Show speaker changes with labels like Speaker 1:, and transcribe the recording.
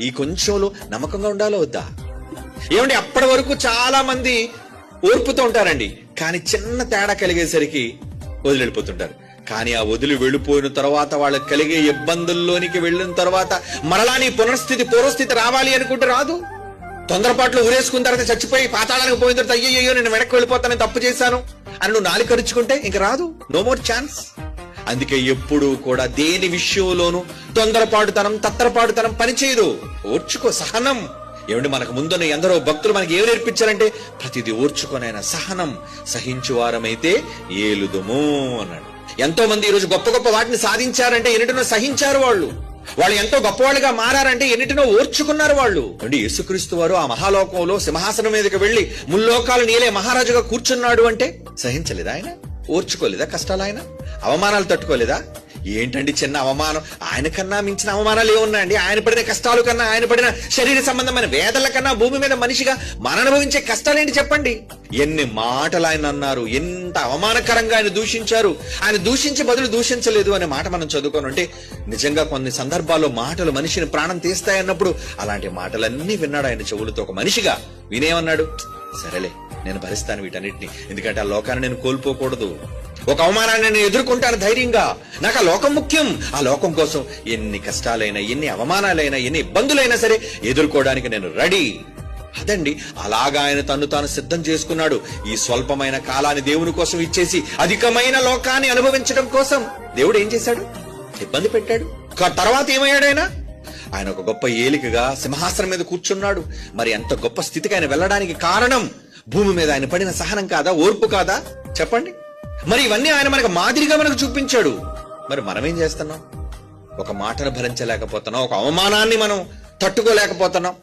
Speaker 1: ఈ కొంచెంలో నమ్మకంగా ఉండాలో వద్దా? ఏమండి, అప్పటి వరకు చాలా మంది ఓర్పుతో ఉంటారండి, కానీ చిన్న తేడా కలిగేసరికి వదిలిపోతుంటారు. కానీ ఆ వదిలి వెళ్ళిపోయిన తర్వాత వాళ్ళకి కలిగే ఇబ్బందుల్లోనికి వెళ్ళిన తర్వాత మరలా నీ పునఃస్థితి పూర్వస్థితి రావాలి అనుకుంటే రాదు. తొందరపాట్లు ఊరేసుకున్న తర్వాత చచ్చిపోయి పాతాళానికి పోయిన తర్వాత అయ్యయ్యో నేను వెనక్కి వెళ్ళిపోతానని తప్పు చేశాను అని నువ్వు నాలుగు ఖర్చుకుంటే ఇంక రాదు. No more chance. అందుకే ఎప్పుడూ కూడా దేని విషయంలోనూ తొందరపాటుతనం తత్తరపాటుతనం పనిచేయదు. ఓర్చుకో, సహనం. ఏమంటే మనకు ముందున్న ఎందరో భక్తులు మనకి ఏమి నేర్పించారంటే ప్రతిదీ ఓర్చుకొనైనా సహనం సహించువారమైతే ఏలుదుము అన్నాడు. ఎంతో మంది ఈరోజు గొప్ప గొప్ప వాటిని సాధించారంటే ఎన్నిటినో సహించారు. వాళ్ళు ఎంతో గొప్పవాళ్ళుగా మారారంటే ఎన్నిటినో ఓర్చుకున్నారు వాళ్ళు. అంటే యేసుక్రీస్తు వారు ఆ మహాలోకంలో సింహాసనం మీదకి వెళ్లి ముల్లోకాలు నీలే మహారాజుగా కూర్చున్నాడు అంటే సహించలేదా ఆయన? ఓర్చుకోలేదా కష్టాలు? ఆయన అవమానాలు తట్టుకోలేదా? ఏంటండి చిన్న అవమానం, ఆయన కన్నా మించిన అవమానాలు ఏమున్నాయండి? ఆయన పడిన కష్టాలు కన్నా, ఆయన పడిన శరీర సంబంధమైన వేదల కన్నా భూమి మీద మనిషిగా మన అనుభవించే కష్టాలేంటి చెప్పండి? ఎన్ని మాటలు ఆయన అన్నారు, ఎంత అవమానకరంగా ఆయన దూషించారు. ఆయన దూషించే బదులు దూషించలేదు అనే మాట మనం చదువుకోను. అంటే నిజంగా కొన్ని సందర్భాల్లో మాటలు మనిషిని ప్రాణం తీస్తాయన్నప్పుడు అలాంటి మాటలన్నీ విన్నాడు ఆయన చెవులతో. ఒక మనిషిగా వినేమన్నాడు, సరేలే నేను భరిస్తాను వీటన్నిటిని, ఎందుకంటే ఆ లోకాన్ని నేను కోల్పోకూడదు. ఒక అవమానాన్ని నేను ఎదుర్కొంటాను ధైర్యంగా. నాకు ఆ లోకం ముఖ్యం. ఆ లోకం కోసం ఎన్ని కష్టాలైనా, ఎన్ని అవమానాలైనా, ఎన్ని ఇబ్బందులైనా సరే ఎదుర్కోవడానికి నేను రెడీ. అదండి, అలాగా ఆయన తను తాను సిద్ధం చేసుకున్నాడు. ఈ స్వల్పమైన కాలాన్ని దేవుని కోసం ఇచ్చేసి అధికమైన లోకాన్ని అనుభవించడం కోసం దేవుడు ఏం చేశాడు? ఇబ్బంది పెట్టాడు. తర్వాత ఏమయ్యాడు ఆయన ఒక గొప్ప ఏలికగా సింహాసనం మీద కూర్చున్నాడు. మరి అంత గొప్ప స్థితికి ఆయన వెళ్ళడానికి కారణం భూమి మీద ఆయన పడిన సహనం కాదా, ఓర్పు కాదా? చెప్పండి. మరి ఇవన్నీ ఆయన మనకు మాదిరిగా మనకు చూపించాడు. మరి మనం ఏం చేస్తున్నాం? ఒక మాటను భరించలేకపోతున్నాం, ఒక అవమానాన్ని మనం తట్టుకోలేకపోతున్నాం.